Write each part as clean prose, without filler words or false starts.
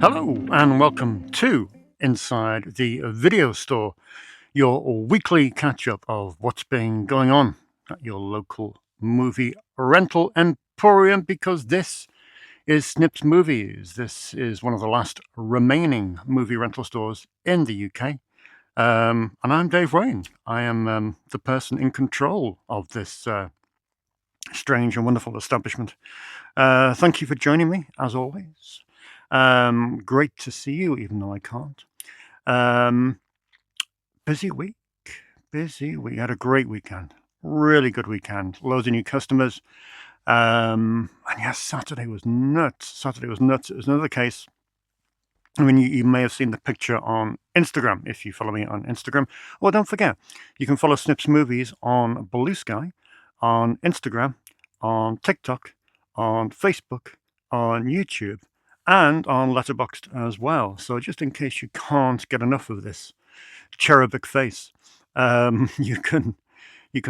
Hello and welcome to Inside the Video Store, your weekly catch-up of what's been going on at your local movie rental emporium, because this is Snips Movies. This is one of the last remaining movie rental stores in the UK. And I'm Dave Wain. I am the person in control of this strange and wonderful establishment. Thank you for joining me, as always. Great to see you, even though I can't. Busy week. Had a great weekend. Really good weekend. Loads of new customers. And yes, Saturday was nuts. It was another case. I mean, you may have seen the picture on Instagram if you follow me on Instagram. Well, don't forget, you can follow Snips Movies on Blue Sky, on Instagram, on TikTok, on Facebook, on YouTube, and on Letterboxd as well. So just in case you can't get enough of this cherubic face, you can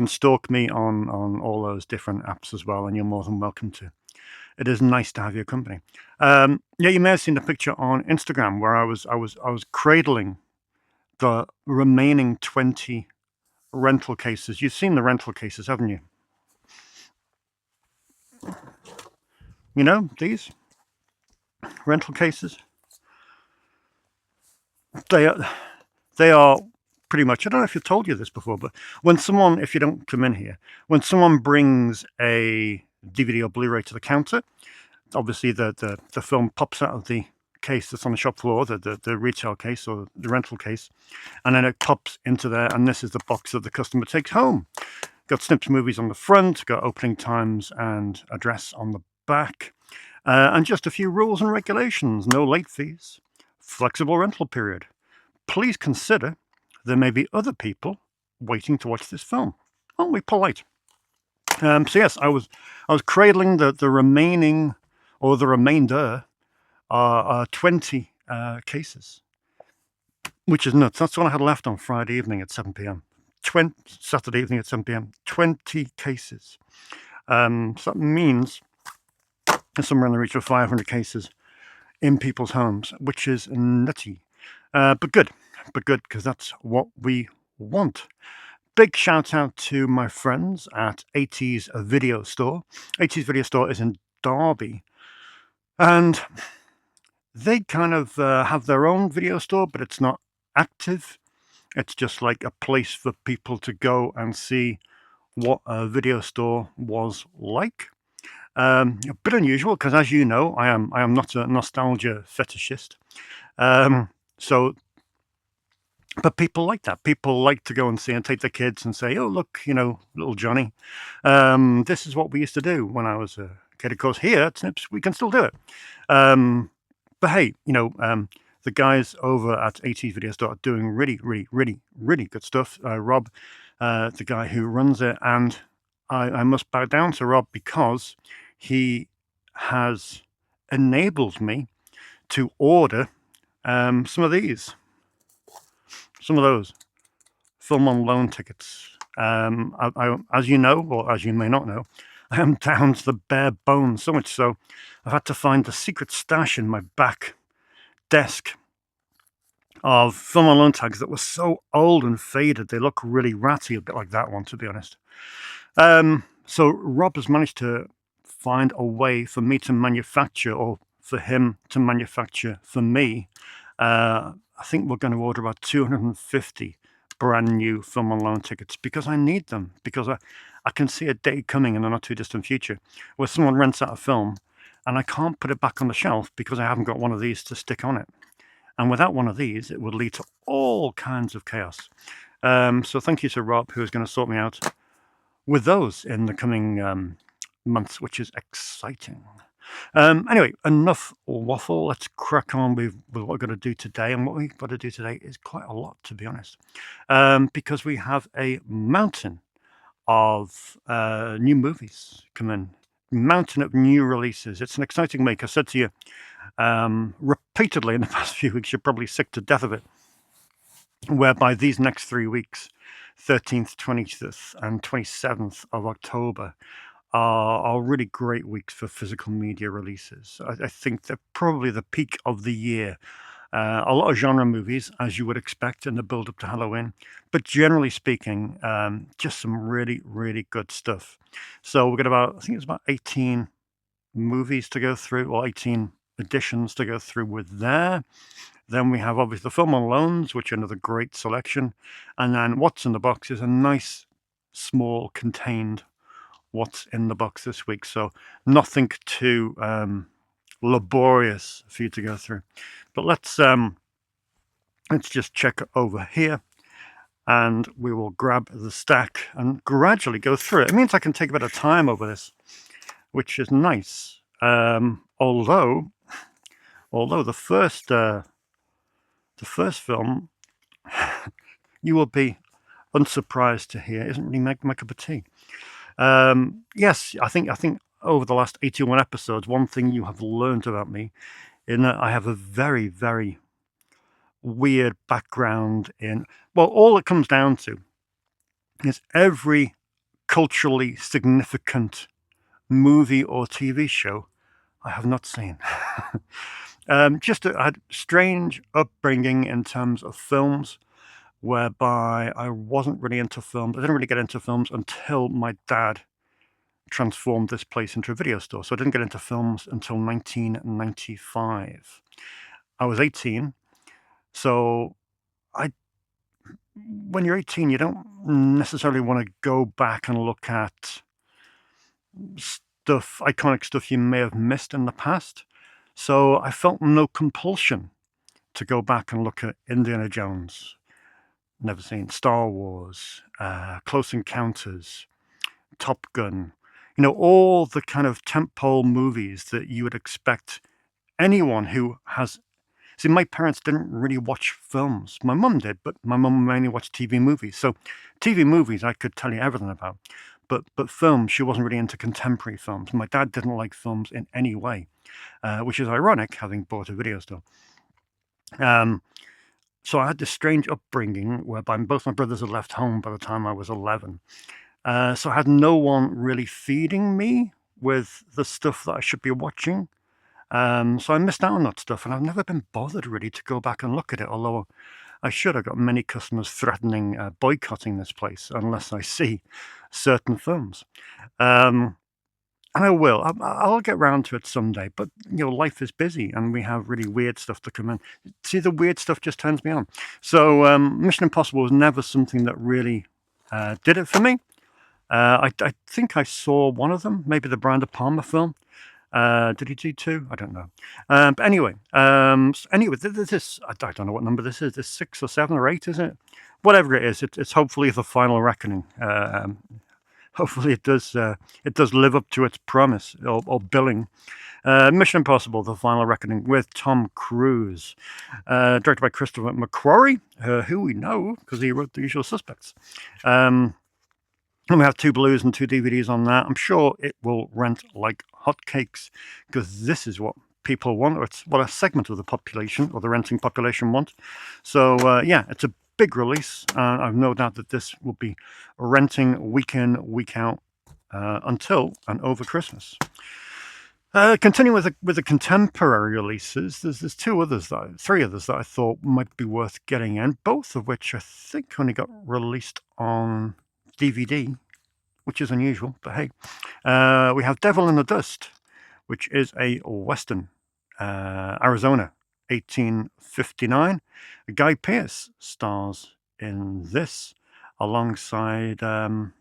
stalk me on all those different apps as well, and you're more than welcome to. It is nice to have your company. Yeah, you may have seen the picture on Instagram where I was cradling the remaining 20 rental cases. You've seen the rental cases, haven't you? You know, these rental cases. They are pretty much, I don't know if I've told you this before, but when someone, if you don't come in here, when someone brings a DVD or Blu-ray to the counter, obviously the film pops out of the case that's on the shop floor, the retail case or the rental case, and then it pops into there, and this is the box that the customer takes home. Got Snips Movies on the front, got opening times and address on the back, and just a few rules and regulations. No late fees, flexible rental period. Please consider there may be other people waiting to watch this film. Aren't we polite? So yes, I was cradling the remaining, or the remainder, 20 cases, which is nuts. That's what I had left on Friday evening at 7 p.m. Saturday evening at 7 p.m. 20 cases. So that means somewhere in the reach of 500 cases in people's homes, which is nutty. But good, because that's what we want. Big shout out to my friends at 80s Video Store. 80s Video Store is in Derby, and they kind of have their own video store, but it's not active. It's just like a place for people to go and see what a video store was like. A bit unusual because, as you know, I am not a nostalgia fetishist. But people like that. People like to go and see and take their kids and say, "Oh, look, little Johnny. This is what we used to do when I was a kid." Of course, here at Snips, we can still do it. But hey, the guys over at 80s Video Store are doing really, really, really, really good stuff. Rob, the guy who runs it, and I must bow down to Rob because he has enabled me to order some of those film on loan tickets. As you know, or as you may not know, I am down to the bare bones, so much so I've had to find the secret stash in my back desk of film on loan tags that were so old and faded. They look really ratty, a bit like that one, to be honest. So Rob has managed to find a way for me to manufacture, or for him to manufacture for me. I think we're going to order about 250 brand new film on loan tickets because I need them, because I can see a day coming in the not too distant future where someone rents out a film and I can't put it back on the shelf because I haven't got one of these to stick on it. And without one of these, it would lead to all kinds of chaos. So thank you to Rob, who is going to sort me out with those in the coming months, which is exciting. Anyway, enough waffle. Let's crack on with what we're going to do today. And what we've got to do today is quite a lot, to be honest, because we have a mountain of new movies coming, mountain of new releases. It's an exciting week. I said to you repeatedly in the past few weeks, you're probably sick to death of it, whereby these next 3 weeks, 13th, 20th, and 27th of October are really great weeks for physical media releases. I think they're probably the peak of the year. A lot of genre movies, as you would expect in the build up to Halloween, but generally speaking, just some really, really good stuff. So we've got I think it's about 18 movies to go through, or 18 editions to go through with there. Then we have obviously the film on loans, which are another great selection. And then what's in the box is a nice, small, contained what's in the box this week. So nothing too laborious for you to go through. But let's just check over here, and we will grab the stack and gradually go through it. It means I can take a bit of time over this, which is nice. Although the first film, you will be unsurprised to hear, isn't really my cup of tea. Yes, I think over the last 81 episodes, one thing you have learned about me in that I have a very, very weird background in, well, all it comes down to is every culturally significant movie or TV show I have not seen. I had strange upbringing in terms of films, whereby I wasn't really into films. I didn't really get into films until my dad transformed this place into a video store. So I didn't get into films until 1995. I was 18. So when you're 18, you don't necessarily want to go back and look at iconic stuff you may have missed in the past. So I felt no compulsion to go back and look at Indiana Jones. Never seen Star Wars, Close Encounters, Top Gun. All the kind of tentpole movies that you would expect anyone who has. See, my parents didn't really watch films. My mum did, but my mum mainly watched TV movies. So TV movies I could tell you everything about. But films, she wasn't really into contemporary films. My dad didn't like films in any way, which is ironic, having bought a video store. So I had this strange upbringing whereby both my brothers had left home by the time I was 11. So I had no one really feeding me with the stuff that I should be watching. So I missed out on that stuff, and I've never been bothered really to go back and look at it, although I should. I've got many customers threatening boycotting this place unless I see certain films. And I will. I'll get round to it someday, but life is busy, and we have really weird stuff to come in. See, the weird stuff just turns me on. So Mission Impossible was never something that really did it for me. I think I saw one of them, maybe the Brian De Palma film. Did he do two? I don't know. But anyway, this I don't know what number this is. This 6 or 7 or 8, is it? Whatever it is, it's hopefully the final reckoning. Hopefully it does live up to its promise or billing. Mission Impossible: The Final Reckoning with Tom Cruise, directed by Christopher McQuarrie, who we know because he wrote The Usual Suspects. And we have 2 Blues and 2 DVDs on that. I'm sure it will rent like hotcakes because this is what people want, or it's what a segment of the population or the renting population want. So yeah, it's a big release. I've no doubt that this will be renting week in, week out until and over Christmas. Continuing with the contemporary releases, there's 3 others that I thought might be worth getting in, both of which I think only got released on DVD, which is unusual, but hey. We have Devil in the Dust, which is a Western, Arizona, 1859. Guy Pearce stars in this alongside Bill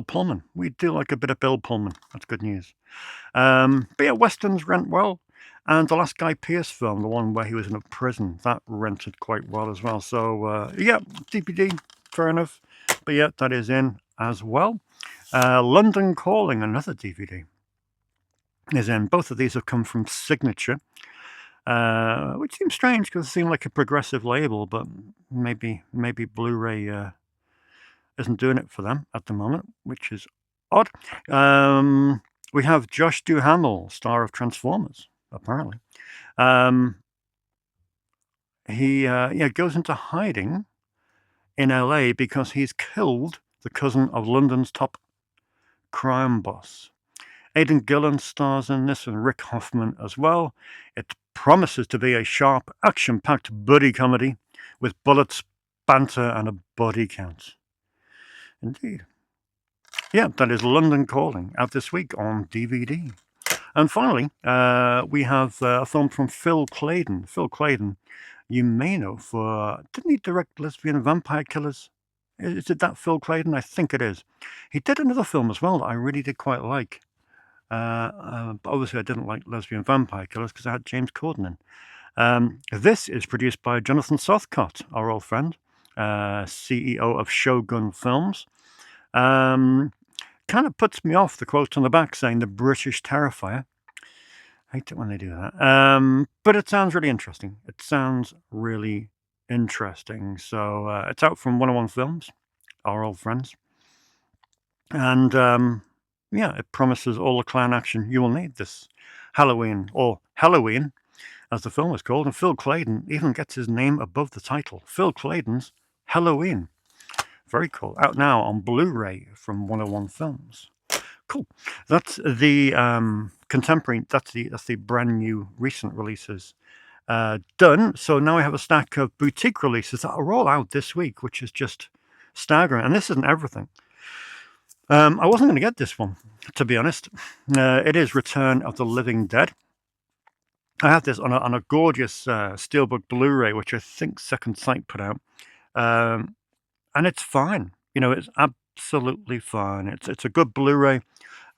Pullman. We do like a bit of Bill Pullman. That's good news. But yeah, Westerns rent well. And the last Guy Pearce film, the one where he was in a prison, that rented quite well as well. So yeah, DVD, fair enough. But yeah, that is in as well. London Calling, another DVD, is in. Both of these have come from Signature, which seems strange because it seemed like a progressive label, but maybe Blu-ray isn't doing it for them at the moment, which is odd. We have Josh Duhamel, star of Transformers, apparently. He goes into hiding in LA because he's killed the cousin of London's top crime boss. Aidan Gillen stars in this, and Rick Hoffman as well. It promises to be a sharp, action-packed buddy comedy with bullets, banter, and a body count. Indeed. Yeah, that is London Calling, out this week on DVD. And finally, we have a film from Phil Claydon. Phil Claydon, you may know for... Didn't he direct Lesbian Vampire Killers? Is it that Phil Claydon? I think it is. He did another film as well that I really did quite like. But obviously, I didn't like Lesbian Vampire Killers because I had James Corden in. This is produced by Jonathan Southcott, our old friend, CEO of Shogun Films. Kind of puts me off, the quote on the back saying the British Terrifier. I hate it when they do that. But it sounds really interesting. It sounds really interesting. So it's out from 101 Films, our old friends. And yeah, it promises all the clown action you will need this Halloween, or Halloween, as the film is called. And Phil Claydon even gets his name above the title. Phil Claydon's Halloween. Very cool. Out now on Blu-ray from 101 Films. Cool. That's the contemporary, that's the brand new recent releases done. So now I have a stack of boutique releases that are all out this week, which is just staggering. And this isn't everything. I wasn't going to get this one, to be honest. It is Return of the Living Dead. I have this on a gorgeous Steelbook Blu-ray, which I think Second Sight put out. And it's fine. You know, it's absolutely fine. It's a good Blu-ray.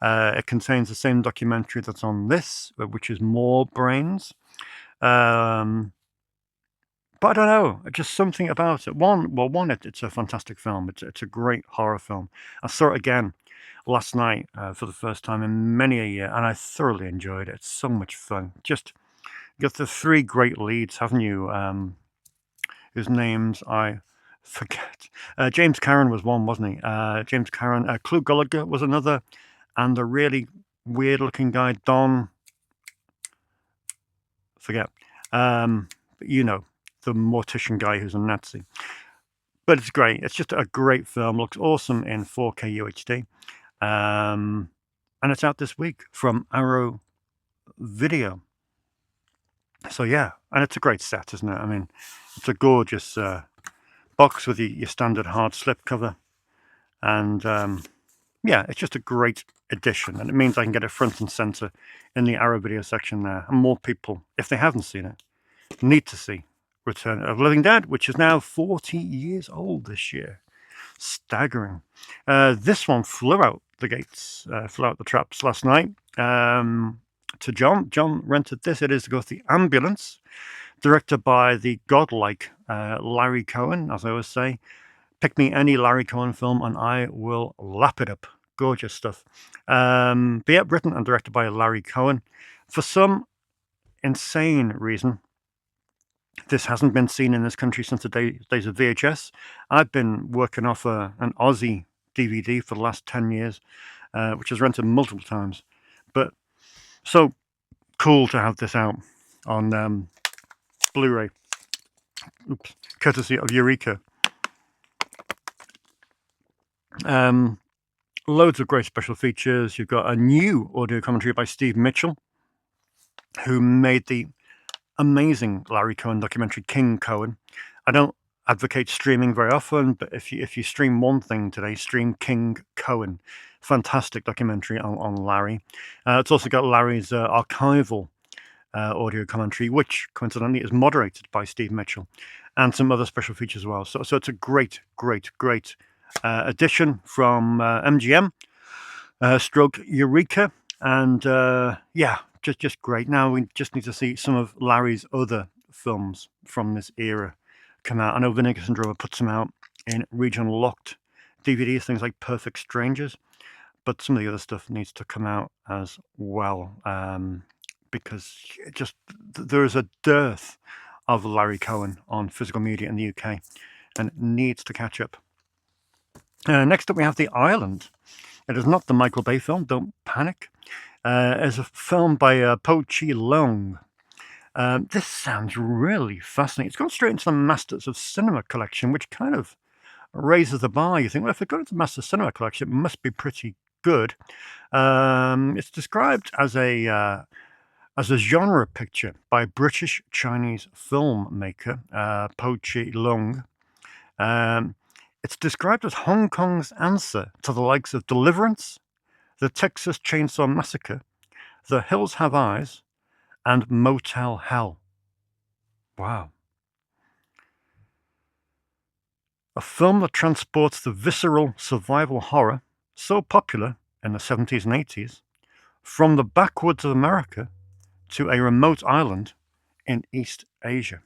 It contains the same documentary that's on this, which is More Brains. But I don't know, just something about it. One, it's a fantastic film. It's a great horror film. I saw it again last night for the first time in many a year, and I thoroughly enjoyed it. It's so much fun. Just, you got the three great leads, haven't you? Whose names I forget. James Karen was one, wasn't he? James Karen. Clu Gallagher was another. And the really weird-looking guy, Don... Forget. But you know, the mortician guy who's a Nazi. But it's great. It's just a great film. Looks awesome in 4K UHD. And it's out this week from Arrow Video. So yeah, and it's a great set, isn't it? I mean, it's a gorgeous box with your standard hard slip cover. And yeah, it's just a great edition. And it means I can get it front and center in the Arrow Video section there. And more people, if they haven't seen it, need to see Return of the Living Dead, which is now 40 years old this year. Staggering. This one flew out the gates, flew out the traps last night to John. John rented this. It is to go with The Ambulance, directed by the godlike Larry Cohen, as I always say. Pick me any Larry Cohen film and I will lap it up. Gorgeous stuff. But yeah, written and directed by Larry Cohen. For some insane reason, this hasn't been seen in this country since the days of VHS. I've been working off an Aussie DVD for the last 10 years, which is rented multiple times. But so cool to have this out on Blu-ray. Oops, courtesy of Eureka. Loads of great special features. You've got a new audio commentary by Steve Mitchell, who made the amazing Larry Cohen documentary King Cohen. I don't advocate streaming very often, but if you stream one thing today, stream King Cohen. Fantastic documentary on Larry. It's also got Larry's archival audio commentary, which coincidentally is moderated by Steve Mitchell, and some other special features as well. So it's a great edition from MGM, stroke Eureka, and yeah, just great. Now we just need to see some of Larry's other films from this era come out. I know Vinegar Syndrome put some out in regional locked DVDs, things like Perfect Strangers, but some of the other stuff needs to come out as well, because there is a dearth of Larry Cohen on physical media in the UK, and it needs to catch up. Next up, we have The Island. It is not the Michael Bay film, don't panic. It's a film by Po Chi Leung. This sounds really fascinating. It's gone straight into the Masters of Cinema collection, which kind of raises the bar. You think, well, if they've got it to Master Cinema Collection, it must be pretty good. It's described as a genre picture by British Chinese filmmaker Po Chi Lung. It's described as Hong Kong's answer to the likes of Deliverance, The Texas Chainsaw Massacre, The Hills Have Eyes, and Motel Hell. Wow. A film that transports the visceral survival horror, so popular in the 70s and 80s, from the backwoods of America to a remote island in East Asia.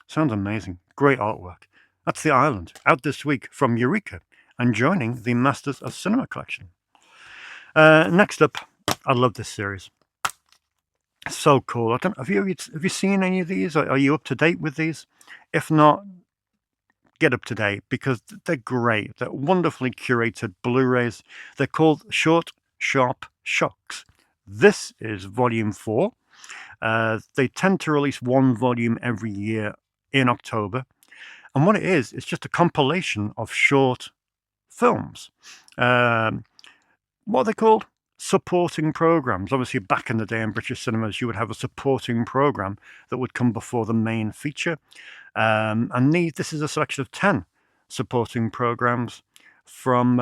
Sounds amazing. Great artwork. That's The Island, out this week from Eureka and joining the Masters of Cinema collection. Next up, I love this series. So cool. Have you seen any of these? Are you up to date with these? If not, get up to date because they're great. They're wonderfully curated Blu-rays. They're called Short, Sharp Shocks. This is volume 4. They tend to release one volume every year in October. And what it is, it's just a compilation of short films. What are they called? Supporting programs. Obviously, back in the day in British cinemas, you would have a supporting program that would come before the main feature. And this is a selection of 10 supporting programs from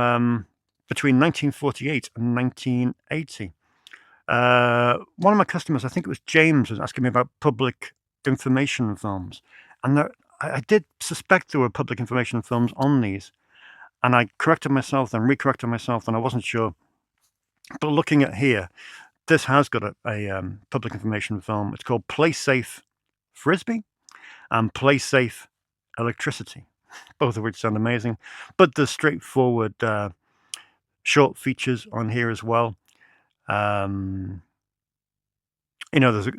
between 1948 and 1980. One of my customers, I think it was James, was asking me about public information films. And I did suspect there were public information films on these. And I corrected myself, then recorrected myself, and I wasn't sure. But looking at here, this has got a public information film. It's called Play Safe Frisbee and Play Safe Electricity, both of which sound amazing. But there's straightforward short features on here as well. There's a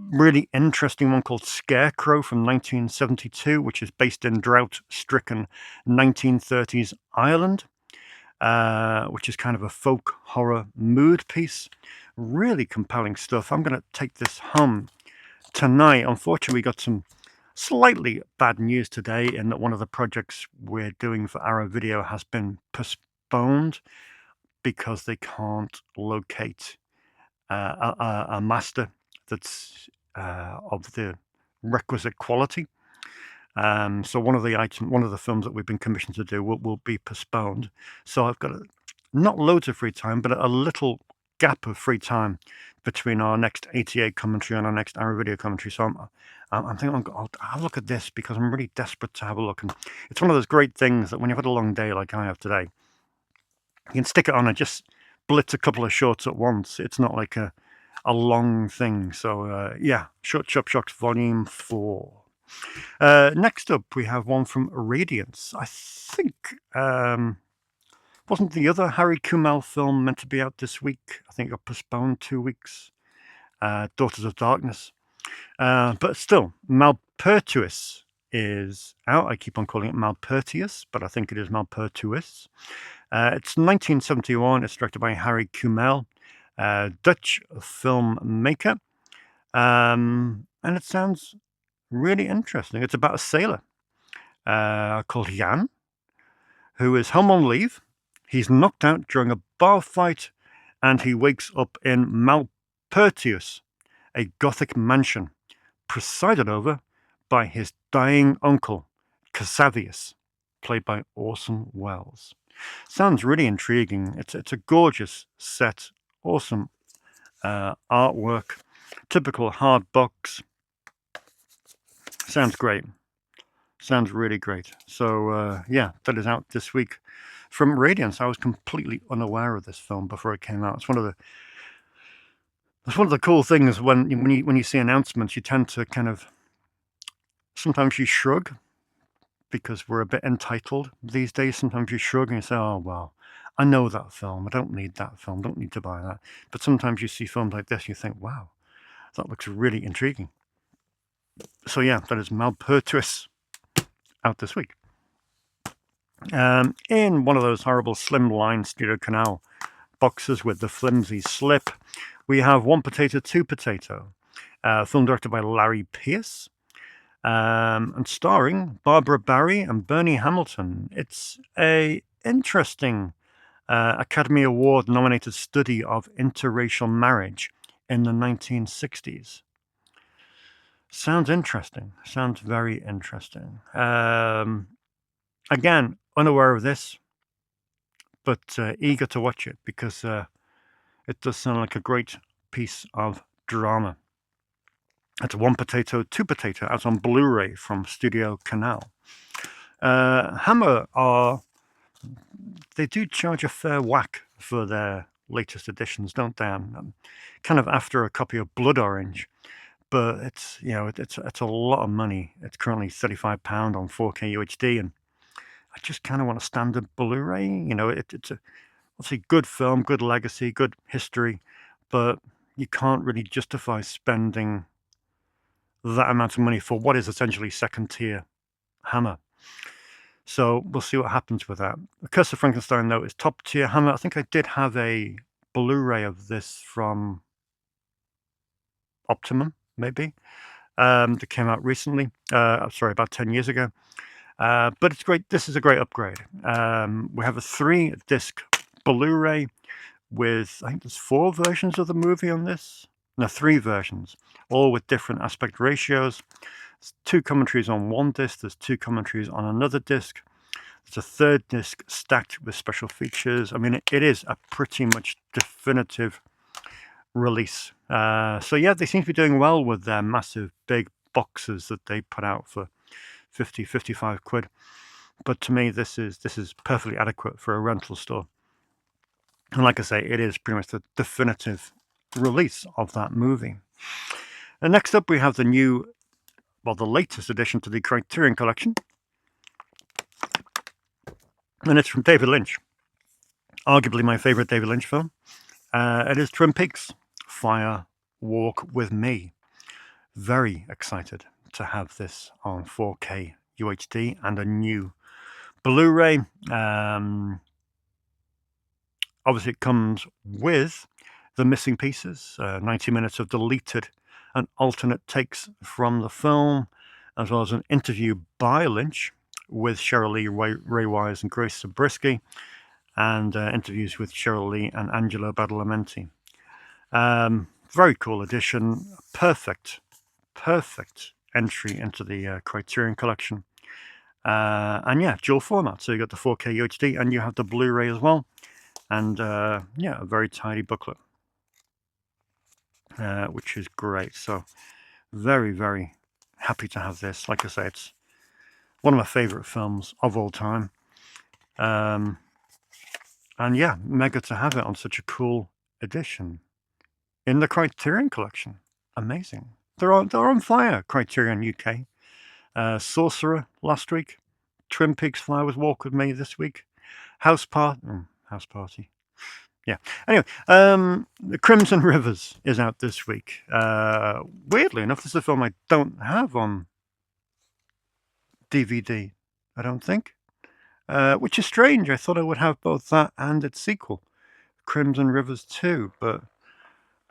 really interesting one called Scarecrow from 1972, which is based in drought-stricken 1930s Ireland. Which is kind of a folk horror mood piece. Really compelling stuff. I'm going to take this home tonight. Unfortunately, we got some slightly bad news today in that one of the projects we're doing for Arrow Video has been postponed because they can't locate a master that's of the requisite quality. So one of the films that we've been commissioned to do will be postponed. So I've got not loads of free time, but a little gap of free time between our next ATA commentary and our next Arrow Video commentary. So I'm thinking I'll have a look at this because I'm really desperate to have a look. And it's one of those great things that when you've had a long day like I have today, you can stick it on and just blitz a couple of shorts at once. It's not like a long thing. So Short Sharp Shocks Volume 4. Next up, we have one from Radiance. I think, wasn't the other Harry Kumel film meant to be out this week? I think it got postponed 2 weeks. Daughters of Darkness. But still, Malpertuis is out. I keep on calling it Malpertius, but I think it is Malpertuis. It's 1971. It's directed by Harry Kumel, Dutch filmmaker. And it sounds really interesting. It's about a sailor called Jan, who is home on leave. He's knocked out during a bar fight, and he wakes up in Malpertius, a Gothic mansion, presided over by his dying uncle, Casavius, played by Orson Welles. Sounds really intriguing. It's a gorgeous set, awesome artwork, typical hard box. Sounds great. Sounds really great. So, that is out this week from Radiance. I was completely unaware of this film before it came out. It's one of the cool things when you see announcements, you tend to sometimes you shrug because we're a bit entitled these days. Sometimes you shrug and you say, oh, well, I know that film. I don't need that film. Don't need to buy that. But sometimes you see films like this, you think, wow, that looks really intriguing. So that is Malpertuis, out this week. In one of those horrible slimline Studio Canal boxes with the flimsy slip, we have One Potato, Two Potato, film directed by Larry Pierce. and starring Barbara Barry and Bernie Hamilton. It's a interesting Academy Award nominated study of interracial marriage in the 1960s. Sounds interesting. Sounds very interesting. Again, unaware of this, but eager to watch it because it does sound like a great piece of drama. It's One Potato, Two Potato, out on Blu-ray from Studio Canal. Hammer they do charge a fair whack for their latest editions, don't they? I'm kind of after a copy of Blood Orange, but it's it's a lot of money. It's currently £35 on 4K UHD, and I just kind of want a standard Blu-ray. It's obviously good film, good legacy, good history, but you can't really justify spending that amount of money for what is essentially second-tier Hammer. So we'll see what happens with that. Curse of Frankenstein, though, is top-tier Hammer. I think I did have a Blu-ray of this from Optimum, maybe, that came out recently. Sorry, about 10 years ago. But it's great. This is a great upgrade. We have a 3-disc Blu-ray with, I think there's 4 versions of the movie on this. No, 3 versions, all with different aspect ratios. There's 2 commentaries on one disc. There's 2 commentaries on another disc. There's a 3rd disc stacked with special features. I mean, it is a pretty much definitive release. So yeah, they seem to be doing well with their massive big boxes that they put out for 50, 55 quid. But to me, this is perfectly adequate for a rental store. And like I say, it is pretty much the definitive release of that movie. And next up, we have the latest addition to the Criterion Collection. And it's from David Lynch. Arguably my favorite David Lynch film. It is Twin Peaks: Fire Walk with Me. Very excited to have this on 4K UHD and a new Blu-ray. Obviously, it comes with the missing pieces, 90 minutes of deleted and alternate takes from the film, as well as an interview by Lynch with Cheryl Lee, Ray Wise, and Grace Zabriskie, and interviews with Cheryl Lee and Angelo Badalamenti. Very cool edition. Perfect entry into the Criterion Collection. And yeah, dual format. So you got the 4K UHD and you have the Blu-ray as well. And yeah, a very tidy booklet, which is great. So very, very happy to have this. Like I say, it's one of my favorite films of all time. And yeah, mega to have it on such a cool edition in the Criterion Collection. Amazing. They're on fire, Criterion UK. Sorcerer last week. Twin Peaks: Fire Walk with Me this week. House Party. Yeah. Anyway, The Crimson Rivers is out this week. Weirdly enough, this is a film I don't have on DVD, I don't think. Which is strange. I thought I would have both that and its sequel, Crimson Rivers 2, but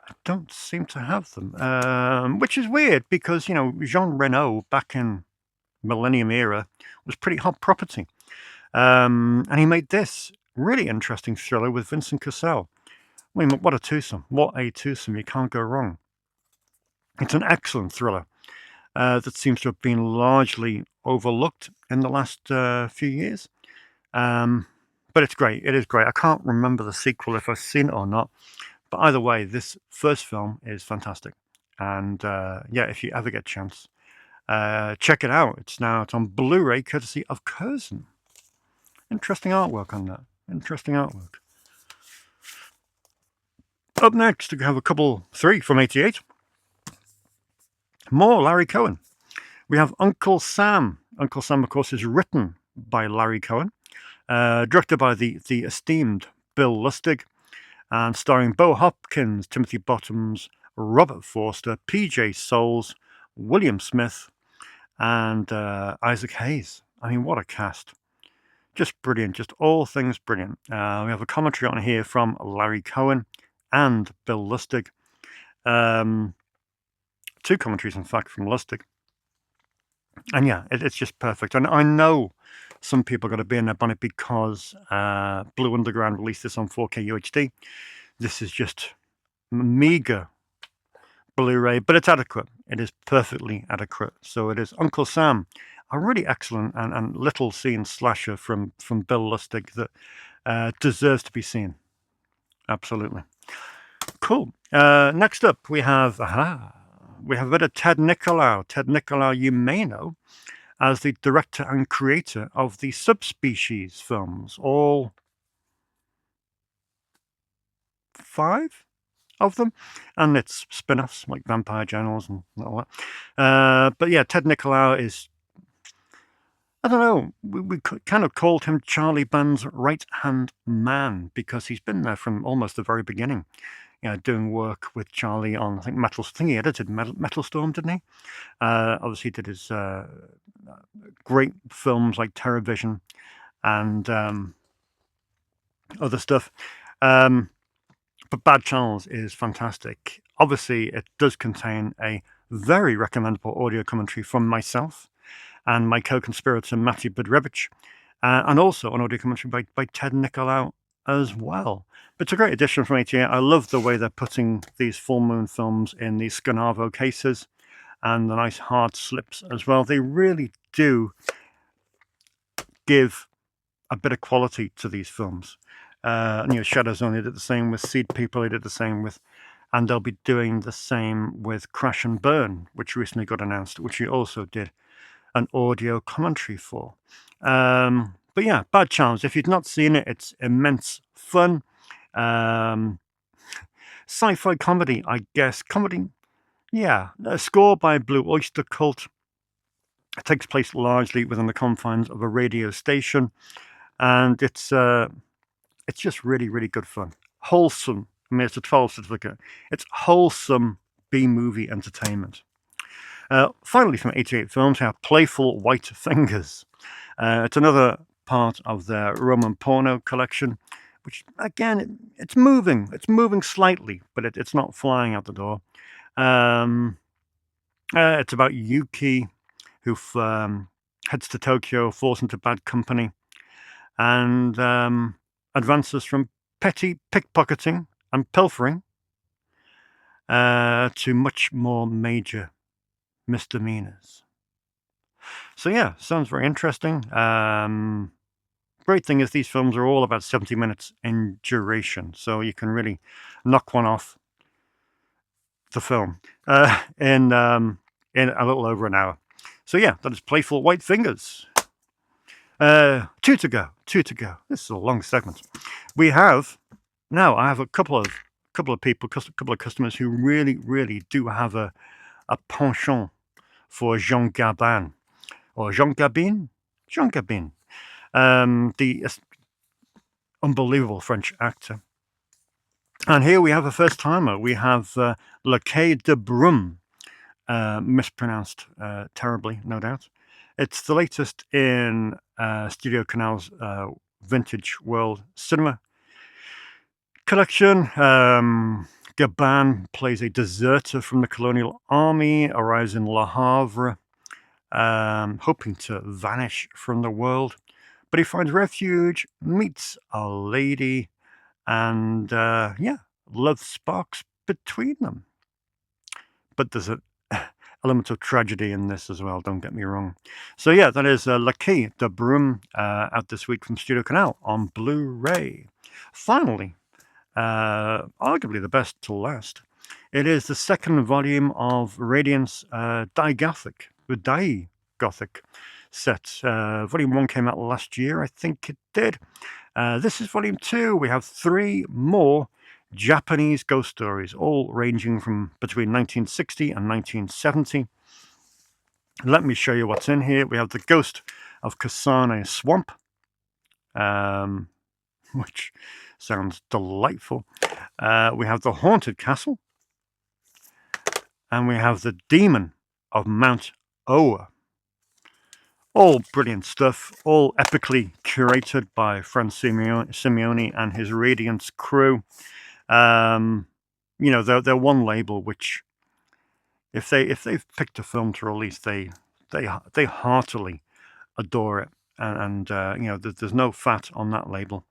I don't seem to have them. Which is weird because, Jean Reno back in Millennium era was pretty hot property. And he made this really interesting thriller with Vincent Cassel. I mean, what a twosome. What a twosome. You can't go wrong. It's an excellent thriller that seems to have been largely overlooked in the last few years. But it's great. It is great. I can't remember the sequel if I've seen it or not. But either way, this first film is fantastic. And yeah, if you ever get a chance, check it out. It's on Blu-ray courtesy of Curzon. Interesting artwork on that. Interesting artwork. Up next, we have 3 from 88. More Larry Cohen. We have Uncle Sam. Uncle Sam, of course, is written by Larry Cohen, directed by the esteemed Bill Lustig, and starring Bo Hopkins, Timothy Bottoms, Robert Forster, PJ Soles, William Smith, and Isaac Hayes. I mean, what a cast. Just brilliant. Just all things brilliant. We have a commentary on here from Larry Cohen and Bill Lustig. 2 commentaries, in fact, from Lustig. And yeah, it's just perfect. And I know some people got to be in their bonnet because Blue Underground released this on 4K UHD. This is just meager Blu-ray, but it's adequate. It is perfectly adequate. So it is Uncle Sam, a really excellent and little seen slasher from Bill Lustig that deserves to be seen. Absolutely. Cool. Next up, we have a bit of Ted Nicolau. Ted Nicolau, you may know as the director and creator of the Subspecies films, all 5 of them, and its spin-offs like Vampire Journals and all that. But yeah, Ted Nicolau is, I don't know, we kind of called him Charlie Band's right-hand man because he's been there from almost the very beginning. You know, doing work with Charlie on, I think he edited Metal Storm, didn't he? Obviously, he did his great films like TerrorVision and other stuff. But Bad Charles is fantastic. Obviously, it does contain a very recommendable audio commentary from myself and my co-conspirator, Matty Budrewicz, and also an audio commentary by Ted Nicolau as well. But it's a great addition from 88. I love the way they're putting these full moon films in these Scanavo cases and the nice hard slips as well. They really do give a bit of quality to these films. Shadow Zone, they did the same with Seed People, they did the same with, and they'll be doing the same with Crash and Burn, which recently got announced, which he also did an audio commentary for. But yeah, Bad Charms, if you've not seen it, it's immense fun. Sci-fi comedy, I guess. Comedy, yeah. A score by Blue Oyster Cult. It takes place largely within the confines of a radio station, and it's just really, really good fun. Wholesome. I mean, it's a 12 certificate. It's wholesome B-movie entertainment. Finally, from 88 Films, we have Playful White Fingers. It's another part of their Roman porno collection, which, again, it's moving. It's moving slightly, but it's not flying out the door. It's about Yuki, who heads to Tokyo, falls into bad company, and advances from petty pickpocketing and pilfering to much more major misdemeanors. So yeah, sounds very interesting. Great thing is these films are all about 70 minutes in duration, so you can really knock one off the film in a little over an hour. So yeah, that is Playful White Fingers. 2 to go. This is a long segment. I have a couple of people, couple of customers who really do have a penchant for Jean Gabin, or Jean Gabin, the unbelievable French actor. And here we have a first timer. We have Le Quai de Brume, mispronounced terribly, no doubt. It's the latest in Studio Canal's Vintage World Cinema collection. Gabin plays a deserter from the colonial army, arrives in Le Havre, hoping to vanish from the world. But he finds refuge, meets a lady, and love sparks between them. But there's an element of tragedy in this as well, don't get me wrong. So yeah, that is Le Quai de Brume, out this week from Studio Canal on Blu-ray. Finally, arguably the best till last, it is the second volume of Radiant's Die-Gothic set. Volume 1 came out last year, I think it did. This is Volume 2. We have 3 more Japanese ghost stories, all ranging from between 1960 and 1970. Let me show you what's in here. We have the Ghost of Kasane Swamp, which sounds delightful. We have the Haunted Castle, and we have the Demon of Mount Oa. All brilliant stuff, all epically curated by Fran Simeone and his Radiance crew. They're one label which, if they've picked a film to release, they they heartily adore it, and you know, there's no fat on that label.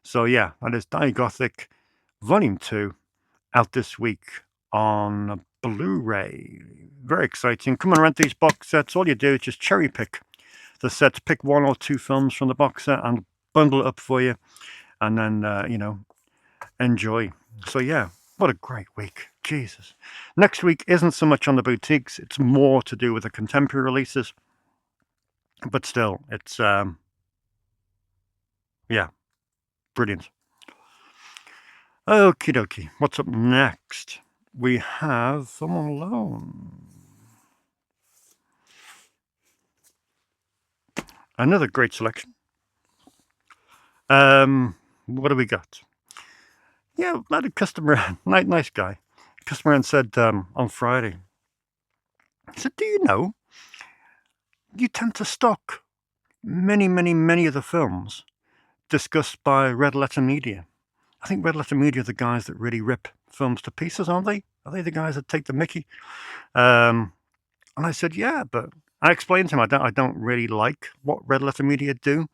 So yeah, that is Die Gothic Volume 2, out this week on Blu-ray. Very exciting. Come and rent these box sets. All you do is just cherry pick the sets, pick 1 or 2 films from the box set and bundle it up for you, and then you know, enjoy. So yeah, what a great week. Jesus. Next week isn't so much on the boutiques, it's more to do with the contemporary releases. But still, it's yeah, brilliant. Okie dokie. What's up next? We have Home Alone. Another great selection. What do we got? Yeah, I had a customer, nice guy. Customer and said on Friday, he said, "Do you know, you tend to stock many of the films discussed by Red Letter Media. I think Red Letter Media are the guys that really rip films to pieces, aren't they? Are they the guys that take the mickey?" And I said, "Yeah," but I explained to him I don't really like what Red Letter Media do.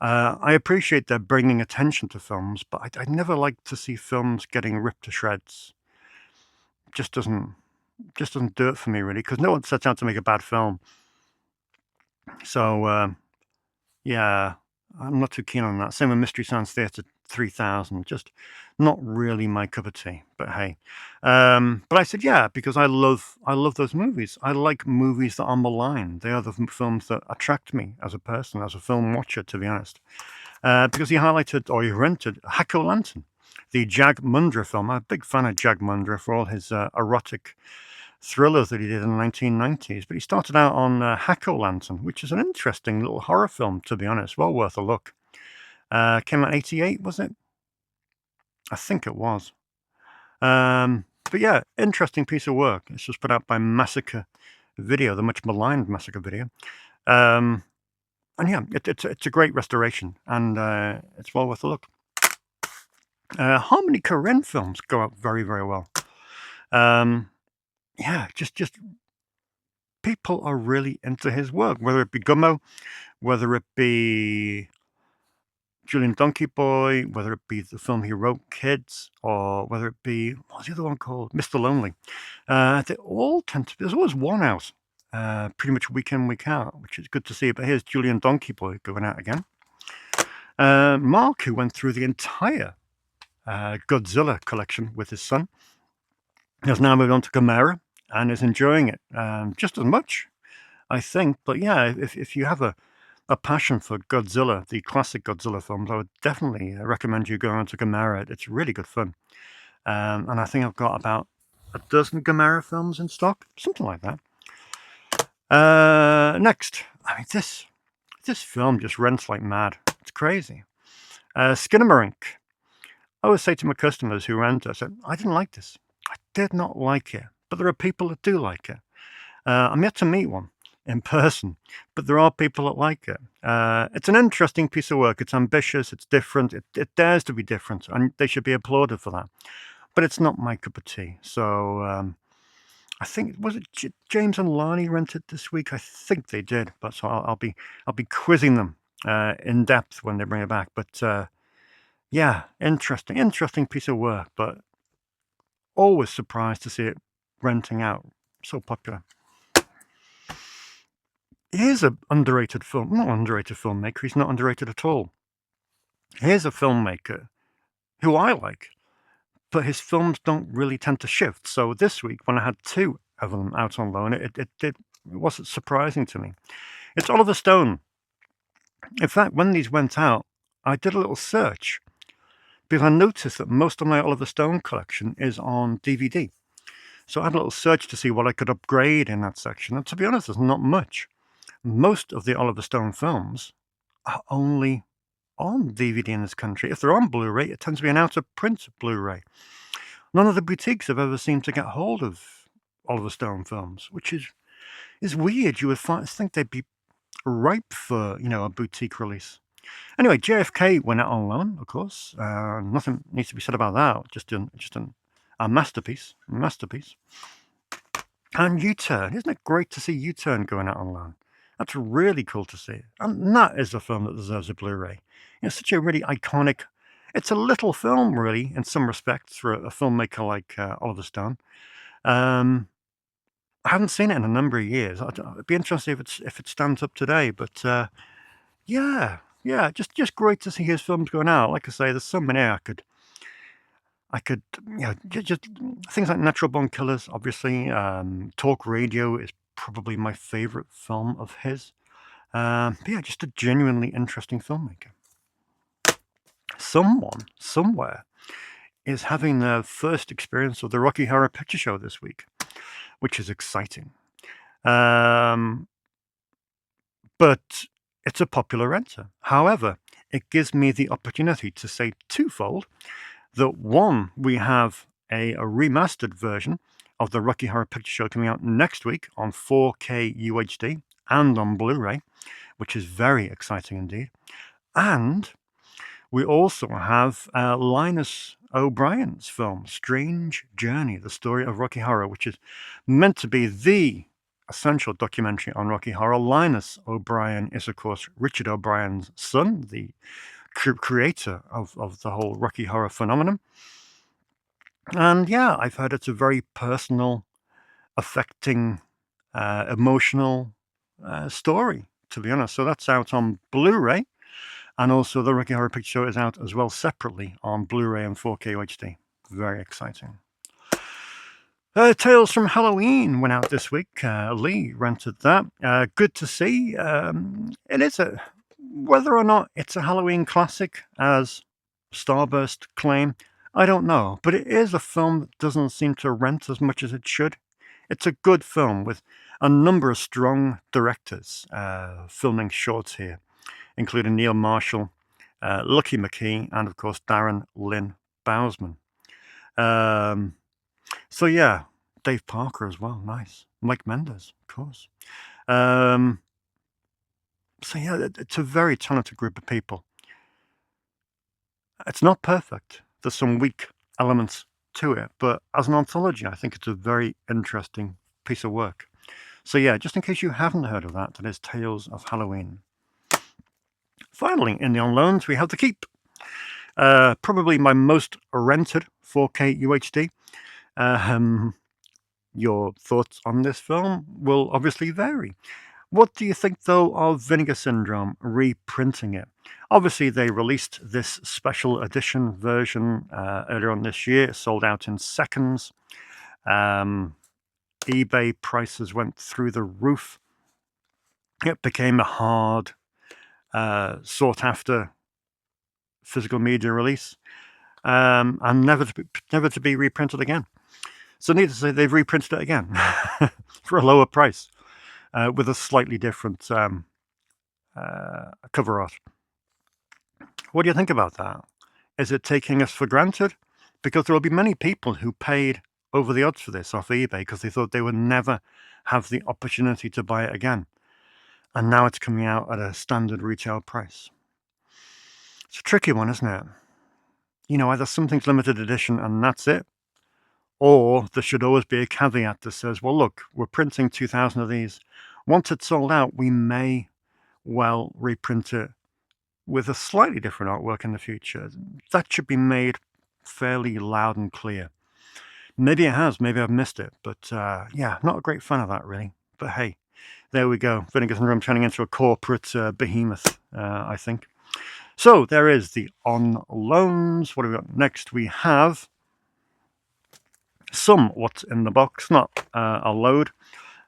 I appreciate they're bringing attention to films, but I never like to see films getting ripped to shreds. Just doesn't do it for me, really, because no one sets out to make a bad film. So yeah, I'm not too keen on that. Same with Mystery Science Theater 3000. Just not really my cup of tea. But hey, but I said yeah because I love those movies. I like movies that are maligned. They are the films that attract me as a person, as a film watcher, to be honest. Because he highlighted, or he rented, Hack-O-Lantern, the Jag Mundra film. I'm a big fan of Jag Mundra for all his erotic thrillers that he did in the 1990s. But he started out on Hack-O-Lantern, which is an interesting little horror film, to be honest. Well worth a look. Came out 88, was it? I think it was. But yeah, interesting piece of work. This was put out by Massacre Video, the much maligned Massacre Video. And yeah, it's a great restoration, and it's well worth a look. Harmony Korine films go out very well. Yeah, just people are really into his work, whether it be Gummo, whether it be Julian Donkey Boy, whether it be the film he wrote, Kids, or whether it be, what's the other one called? Mr. Lonely. They all tend to, there's always one out, pretty much week in, week out, which is good to see. But here's Julian Donkey Boy going out again. Mark, who went through the entire Godzilla collection with his son, has now moved on to Gamera and is enjoying it just as much, I think. But yeah, if you have a passion for Godzilla, the classic Godzilla films, I would definitely recommend you go on to Gamera. It's really good fun. And I think I've got about a dozen Gamera films in stock, something like that. Next, I mean, this film just rents like mad. It's crazy. Skinamarink. I always say to my customers who rent it, I said, I didn't like this. I did not like it. But there are people that do like it. I'm yet to meet one in person, but there are people that like it. It's an interesting piece of work. It's ambitious. It's different. It dares to be different, and they should be applauded for that. But it's not my cup of tea. So I think, was it James and Lani rented this week? I think they did. But so I'll be quizzing them in depth when they bring it back. But yeah, interesting piece of work. But always surprised to see it renting out. So popular. Here's an underrated film, not underrated filmmaker, he's not underrated at all. Here's a filmmaker who I like, but his films don't really tend to shift. So this week, when I had 2 of them out on loan, it wasn't surprising to me. It's Oliver Stone. In fact, when these went out, I did a little search because I noticed that most of my Oliver Stone collection is on DVD. So I had a little search to see what I could upgrade in that section. And to be honest, there's not much. Most of the Oliver Stone films are only on DVD in this country. If they're on Blu-ray, it tends to be an out-of-print Blu-ray. None of the boutiques have ever seemed to get hold of Oliver Stone films, which is weird. You would think they'd be ripe for, a boutique release. Anyway, JFK went out on loan, of course. Nothing needs to be said about that. Just a masterpiece. And U-Turn, isn't it great to see U-Turn going out on loan? That's really cool to see. And that is a film that deserves a Blu-ray. It's such a really iconic, it's a little film, really, in some respects, for a filmmaker like Oliver Stone. Um, I haven't seen it in a number of years. It'd be interesting if it stands up today. But yeah, yeah, just great to see his films going out. Like I say, there's so many I could, just things like Natural Born Killers, obviously. Talk Radio is probably my favorite film of his. But yeah, just a genuinely interesting filmmaker. Someone, somewhere, is having their first experience of the Rocky Horror Picture Show this week, which is exciting. But it's a popular renter. However, it gives me the opportunity to say twofold. That one, we have a remastered version of the Rocky Horror Picture Show coming out next week on 4K UHD and on Blu-ray, which is very exciting indeed. And we also have Linus O'Brien's film, Strange Journey, the story of Rocky Horror, which is meant to be the essential documentary on Rocky Horror. Linus O'Brien is, of course, Richard O'Brien's son, the creator of the whole Rocky Horror phenomenon. And yeah, I've heard it's a very personal, affecting, emotional story, to be honest. So that's out on Blu-ray. And also the Rocky Horror Picture Show is out as well separately on Blu-ray and 4K UHD. Very exciting. Tales from Halloween went out this week. Lee rented that. Good to see. It is whether or not it's a Halloween classic, as Starburst claim, I don't know. But it is a film that doesn't seem to rent as much as it should. It's a good film with a number of strong directors filming shorts here, including Neil Marshall, Lucky McKee, and of course Darren Lynn Bousman. So yeah, Dave Parker as well, nice. Mike Mendes, of course. So yeah, it's a very talented group of people. It's not perfect. There's some weak elements to it, but as an anthology, I think it's a very interesting piece of work. So yeah, just in case you haven't heard of that, that is Tales of Halloween. Finally, in the on loans, we have The Keep. Probably my most rented 4K UHD. Your thoughts on this film will obviously vary. What do you think, though, of Vinegar Syndrome reprinting it? Obviously, they released this special edition version earlier on this year. It sold out in seconds. eBay prices went through the roof. It became a hard, sought-after physical media release, and never to be reprinted again. So needless to say, they've reprinted it again for a lower price. With a slightly different cover art. What do you think about that? Is it taking us for granted? Because there will be many people who paid over the odds for this off eBay because they thought they would never have the opportunity to buy it again. And now it's coming out at a standard retail price. It's a tricky one, isn't it? You know, either something's limited edition and that's it, or there should always be a caveat that says, well, look, we're printing 2,000 of these. Once it's sold out, we may well reprint it with a slightly different artwork in the future. That should be made fairly loud and clear. Maybe it has, maybe I've missed it, but yeah, not a great fan of that really. But hey, there we go. Vinegar Syndrome turning into a corporate behemoth, I think. So there is the on loans. What have we got next? We have some What's in the Box, not a load.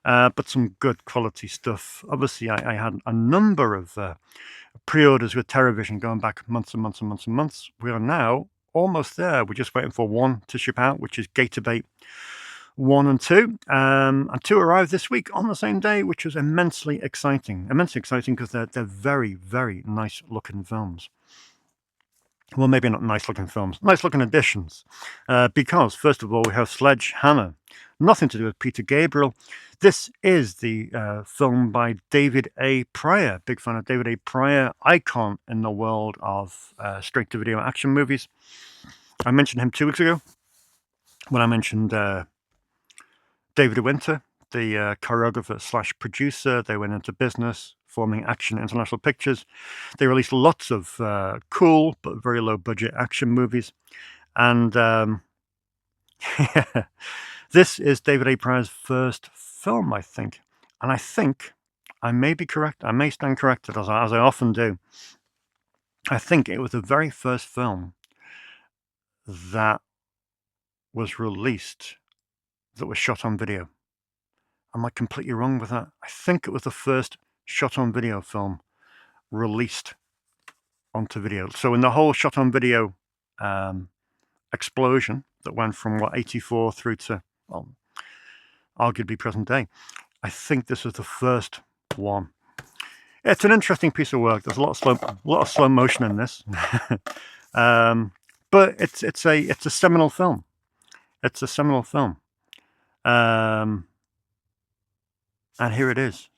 But some good quality stuff. Obviously, I had a number of pre-orders with TerraVision going back months and months and months and months. We are now almost there. We're just waiting for one to ship out, which is Gator 1 and 2. And 2 arrived this week on the same day, which was immensely exciting. Immensely exciting because they're very, very nice looking films. Well, maybe not nice looking films, nice looking additions. Because, first of all, we have Sledgehammer. Nothing to do with Peter Gabriel. This is the film by David A. Pryor. Big fan of David A. Pryor, icon in the world of straight-to-video action movies. I mentioned him 2 weeks ago when I mentioned David Winter. the choreographer slash producer. They went into business, forming Action International Pictures. They released lots of cool but very low budget action movies. And this is David A. Pryor's first film, I think. And I think, I may be correct, I may stand corrected, as I often do. I think it was the very first film that was released that was shot on video. Am I completely wrong with that? I think it was the first shot on video film released onto video. So in the whole shot on video explosion that went from 84 through to, well, arguably present day, I think this was the first one. It's an interesting piece of work. There's a lot of slow motion in this, but it's a seminal film. It's a seminal film, and here it is,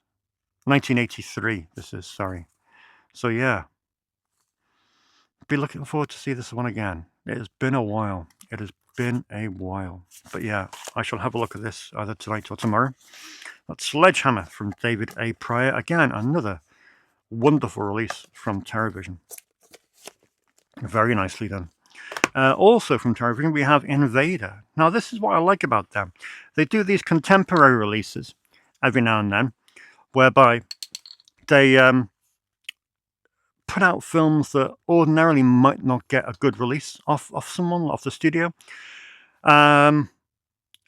1983. This is, sorry. So yeah, be looking forward to see this one again. It has been a while. It has been a while, but yeah, I shall have a look at this either tonight or tomorrow. That's Sledgehammer from David A. Pryor. Again, another wonderful release from Terrorvision. Very nicely done. Also from Terrorvision, we have Invader. Now, this is what I like about them. They do these contemporary releases every now and then, whereby they put out films that ordinarily might not get a good release off the studio. And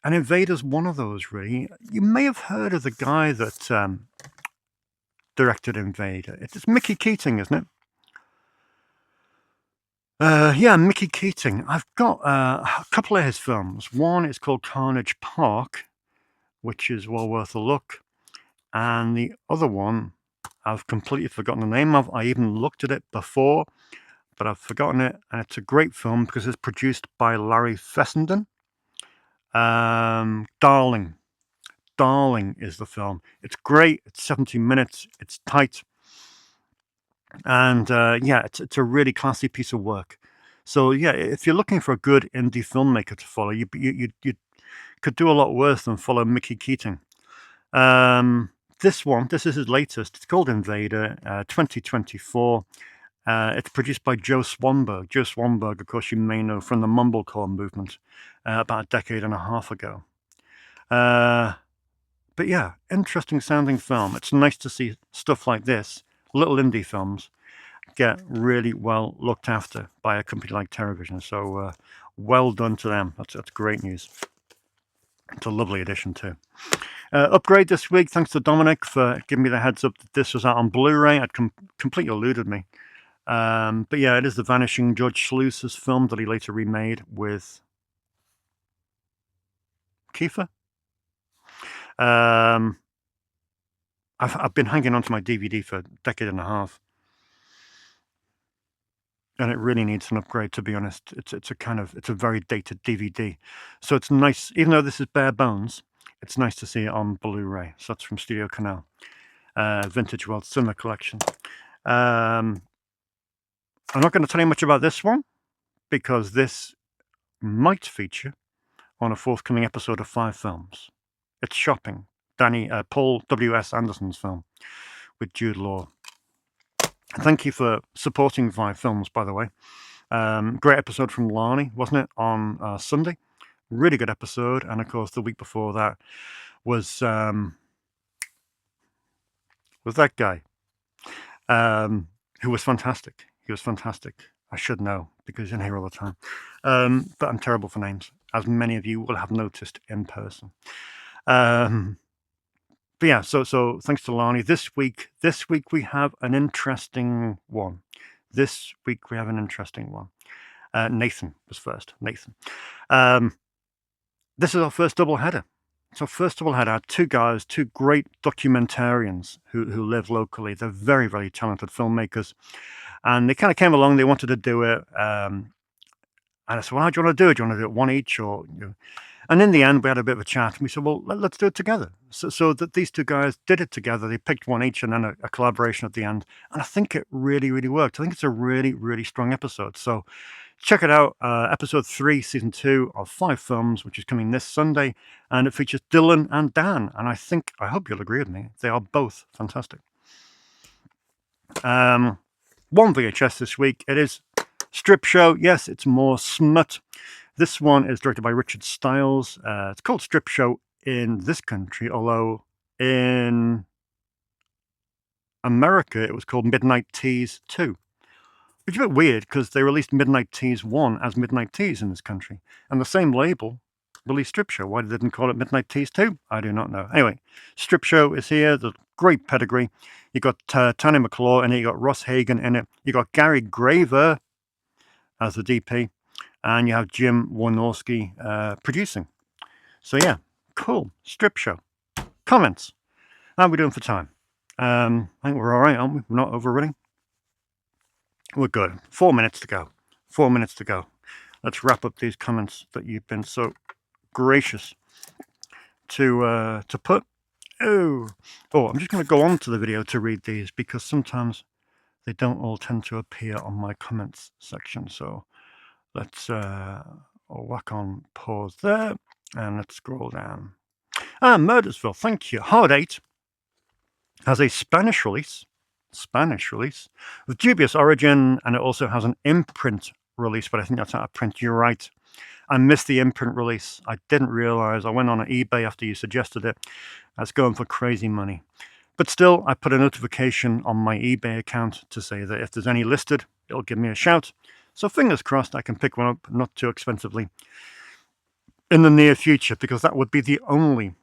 Invader's one of those, really. You may have heard of the guy that directed Invader. It's Mickey Keating, isn't it? Yeah, Mickey Keating. I've got a couple of his films. One is called Carnage Park, which is well worth a look. And the other one, I've completely forgotten the name of. I even looked at it before, but I've forgotten it. And it's a great film because it's produced by Larry Fessenden. Darling. Darling is the film. It's great. It's 70 minutes. It's tight. And yeah, it's a really classy piece of work. So yeah, if you're looking for a good indie filmmaker to follow, you could do a lot worse than follow Mickey Keating. This is his latest. It's called Invader, 2024. It's produced by Joe Swanberg. Joe Swanberg, of course, you may know from the Mumblecore movement about a decade and a half ago. But yeah, interesting sounding film. It's nice to see stuff like this, little indie films, get really well looked after by a company like Terrorvision. So well done to them. That's great news. It's a lovely addition too. Upgrade this week, thanks to Dominic for giving me the heads up that this was out on Blu-ray. It completely eluded me. But yeah, it is The Vanishing, George Sluice's film that he later remade with Kiefer. I've been hanging on to my DVD for a decade and a half, and it really needs an upgrade, to be honest. It's a very dated DVD, so it's nice, even though this is bare bones, it's nice to see it on Blu-ray. So that's from Studio Canal, Vintage World Cinema Collection. I'm not going to tell you much about this one because this might feature on a forthcoming episode of 5 Films. It's Shopping, Paul W.S. Anderson's film with Jude Law. Thank you for supporting 5 Films, by the way. Great episode from Lani, wasn't it, on Sunday? Really good episode. And of course, the week before that was that guy who was fantastic. He was fantastic. I should know because he's in here all the time. But I'm terrible for names, as many of you will have noticed in person. But yeah, so thanks to Lani. This week we have an interesting one. Nathan was first. Nathan. This is our first double header. So first double header, two guys, two great documentarians who live locally. They're very, very talented filmmakers. And they kind of came along, they wanted to do it. And I said, well, how do you want to do it? Do you want to do it one each? Or, And in the end, we had a bit of a chat. And we said, well, let's do it together. So that these two guys did it together. They picked one each and then a collaboration at the end. And I think it really, really worked. I think it's a really, really strong episode. So Check it out. Episode 3, season 2 of 5 films, which is coming this Sunday, and it features Dylan and Dan. And I hope you'll agree with me. They are both fantastic. One VHS this week. It is Strip Show. Yes, it's more smut. This one is directed by Richard Stiles. It's called Strip Show in this country, although in America it was called Midnight Tease 2. Which is a bit weird because they released Midnight Tease 1 as Midnight Tease in this country. And the same label released Strip Show. Why they didn't call it Midnight Tease 2? I do not know. Anyway, Strip Show is here. The great pedigree. You got Tanya McClure in it. You got Ross Hagen in it. You got Gary Graver as the DP. And you have Jim Wynorski producing. So yeah, cool. Strip Show. Comments. How are we doing for time? I think we're all right, aren't we? We're not overrunning. We're good. 4 minutes to go. 4 minutes to go. Let's wrap up these comments that you've been so gracious to put. I'm just going to go on to the video to read these because sometimes they don't all tend to appear on my comments section. So let's whack on pause there and let's scroll down. Murdersville, thank you. Hard 8 has a Spanish release with dubious origin, and it also has an imprint release, but I think that's out of print. You're right. I missed the imprint release. I didn't realize. I went on eBay after you suggested it. That's going for crazy money. But still, I put a notification on my eBay account to say that if there's any listed, it'll give me a shout. So fingers crossed I can pick one up not too expensively in the near future, because that would be the only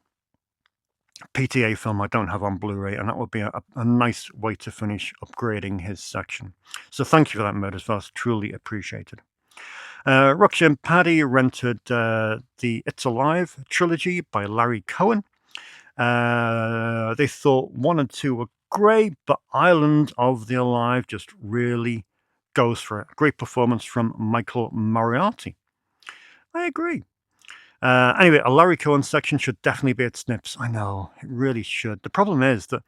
PTA film I don't have on Blu-ray, and that would be a nice way to finish upgrading his section. So thank you for that, Murdersville. Truly appreciated. Roxy and Paddy rented the It's Alive trilogy by Larry Cohen. They thought 1 and 2 were great, but Island of the Alive just really goes for it. Great performance from Michael Moriarty. I agree. Anyway, a Larry Cohen section should definitely be at Snips. I know, it really should. The problem is that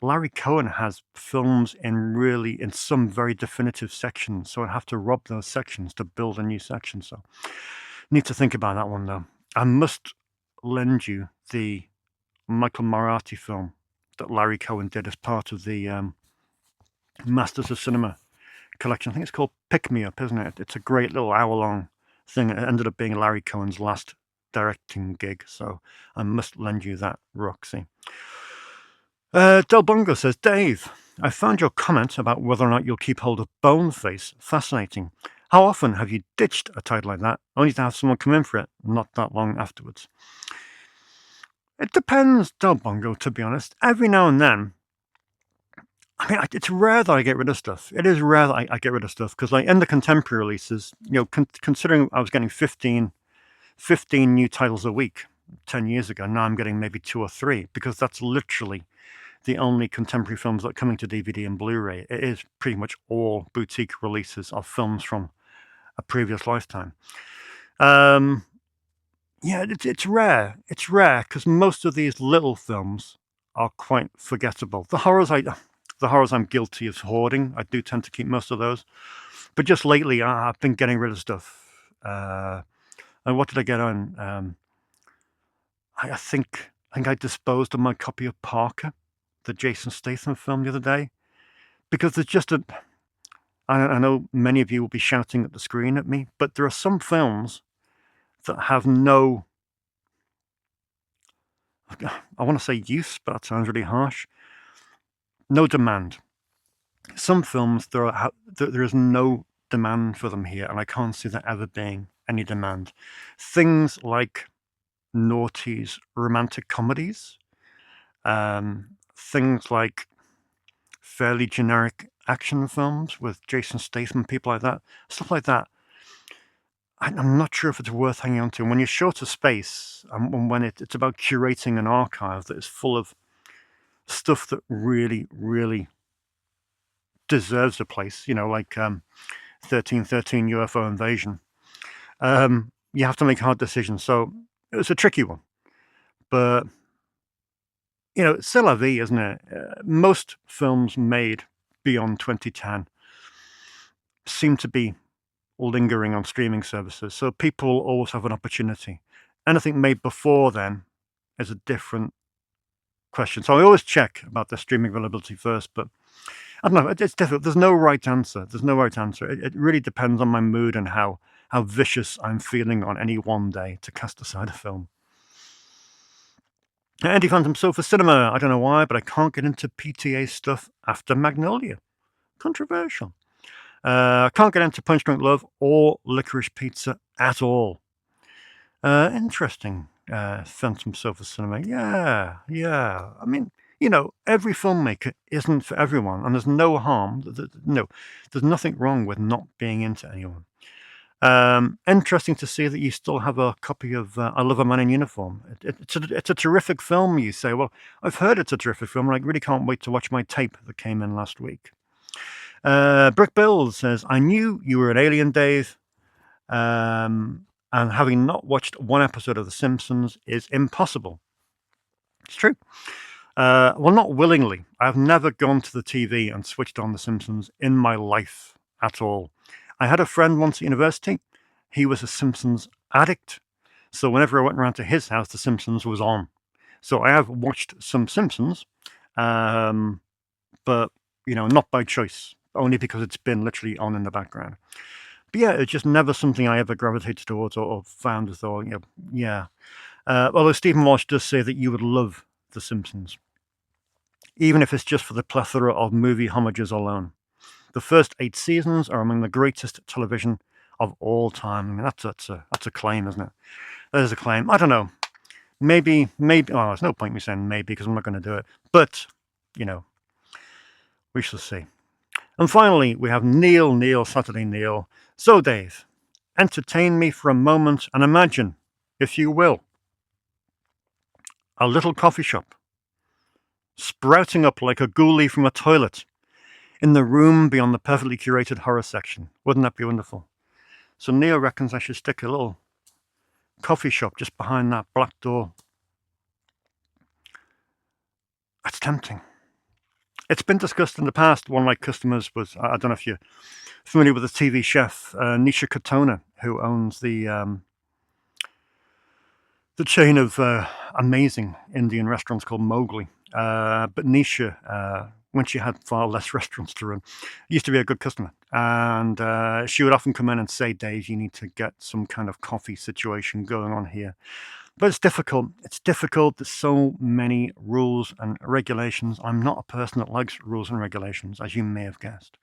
Larry Cohen has films in some very definitive sections, so I'd have to rob those sections to build a new section. So need to think about that one, though. I must lend you the Michael Moriarty film that Larry Cohen did as part of the Masters of Cinema collection. I think it's called Pick Me Up, isn't it? It's a great little hour-long thing. It ended up being Larry Cohen's last directing gig, so I must lend you that, Roxy. Del Bongo says, Dave, I found your comment about whether or not you'll keep hold of Boneface fascinating. How often have you ditched a title like that, only to have someone come in for it not that long afterwards? It depends, Del Bongo, to be honest. Every now and then, I mean, it's rare that I get rid of stuff. It is rare that I get rid of stuff, because like in the contemporary releases, considering I was getting 15 new titles a week 10 years ago, now I'm getting maybe 2 or 3, because that's literally the only contemporary films that are coming to DVD and Blu-ray. It is pretty much all boutique releases of films from a previous lifetime. Yeah, it's rare. It's rare because most of these little films are quite forgettable. The horrors I'm guilty of hoarding. I do tend to keep most of those. But just lately, I've been getting rid of stuff. And what did I get on? I think I disposed of my copy of Parker, the Jason Statham film, the other day. Because there's just I know many of you will be shouting at the screen at me, but there are some films that have no, I want to say use, but that sounds really harsh. No demand. Some films, there is no demand for them here, and I can't see there ever being any demand. Things like noughties romantic comedies, things like fairly generic action films with Jason Statham, people like that, stuff like that. I'm not sure if it's worth hanging on to. And when you're short of space, and when it's about curating an archive that is full of stuff that really, really deserves a place, like 1313 UFO Invasion, you have to make hard decisions. So it's a tricky one. But, c'est la vie, isn't it? Most films made beyond 2010 seem to be lingering on streaming services. So people always have an opportunity. Anything made before then is a different question. So I always check about the streaming availability first, but I don't know. It's difficult. There's no right answer. There's no right answer. It really depends on my mood and how vicious I'm feeling on any one day to cast aside a film. Andy Phantom Sofa Cinema. I don't know why, but I can't get into PTA stuff after Magnolia. Controversial. Can't get into Punch Drunk Love or Licorice Pizza at all. Interesting. Phantom Sofa Cinema. Yeah. I mean, every filmmaker isn't for everyone, and there's no harm. No, there's nothing wrong with not being into anyone. Interesting to see that you still have a copy of I Love a Man in Uniform. It's a terrific film, you say. Well, I've heard it's a terrific film, and I really can't wait to watch my tape that came in last week. Brick Bill says, I knew you were an alien, Dave, and having not watched one episode of The Simpsons is impossible. It's true. Well, not willingly. I've never gone to the TV and switched on The Simpsons in my life at all. I had a friend once at university. He was a Simpsons addict. So whenever I went around to his house, The Simpsons was on. So I have watched some Simpsons, but, not by choice, only because it's been literally on in the background. But yeah, it's just never something I ever gravitated towards or found as though, yeah. Although Stephen Walsh does say that you would love The Simpsons, even if it's just for the plethora of movie homages alone. The first 8 seasons are among the greatest television of all time. I mean, that's a claim, isn't it? That is a claim. I don't know. Maybe. Well, there's no point me saying maybe because I'm not going to do it. But, we shall see. And finally, we have Neil, Saturday Neil. So, Dave, entertain me for a moment and imagine, if you will, a little coffee shop sprouting up like a ghoulie from a toilet in the room beyond the perfectly curated horror section. Wouldn't that be wonderful? So Neil reckons I should stick a little coffee shop just behind that black door. That's tempting. It's been discussed in the past. One of my customers was, I don't know if you're familiar with the TV chef, Nisha Katona, who owns the chain of amazing Indian restaurants called Mowgli. But Nisha, when she had far less restaurants to run, used to be a good customer. And she would often come in and say, Dave, you need to get some kind of coffee situation going on here. But it's difficult. It's difficult. There's so many rules and regulations. I'm not a person that likes rules and regulations, as you may have guessed.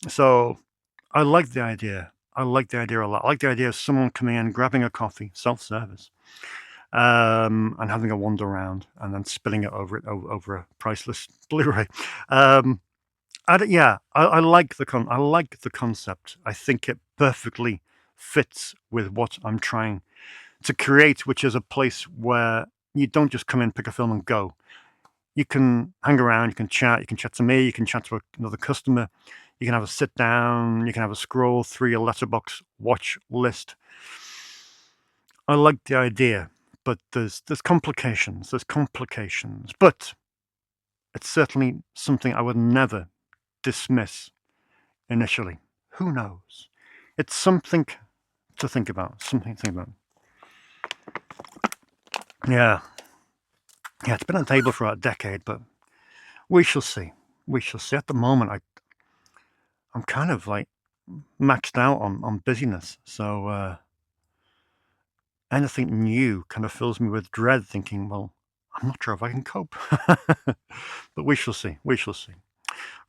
So I like the idea. I like the idea a lot. I like the idea of someone coming in, grabbing a coffee, self-service, and having a wander around and then spilling it over a priceless Blu-ray. I like the concept. I think it perfectly fits with what I'm trying to create, which is a place where you don't just come in, pick a film and go. You can hang around, you can chat to me, you can chat to another customer, you can have a sit down, you can have a scroll through your letterbox watch list. I like the idea, but there's complications. But it's certainly something I would never dismiss initially. Who knows? It's something to think about. Yeah, it's been on the table for a decade, but we shall see. At the moment, I'm kind of like maxed out on busyness, so anything new kind of fills me with dread, thinking, well, I'm not sure if I can cope. But we shall see.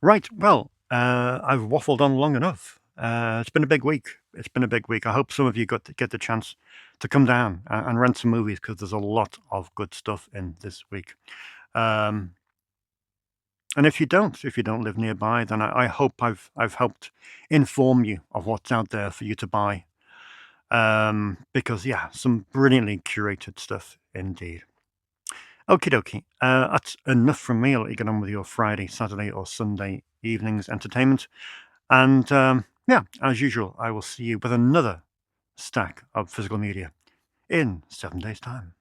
Right, well, I've waffled on long enough. It's been a big week. I hope some of you get the chance to come down and rent some movies, because there's a lot of good stuff in this week. And if you don't live nearby, then I hope I've helped inform you of what's out there for you to buy. Because some brilliantly curated stuff indeed. Okie dokie. That's enough from me. I'll let you get on with your Friday, Saturday, or Sunday evening's entertainment. And as usual, I will see you with another stack of physical media in 7 days' time.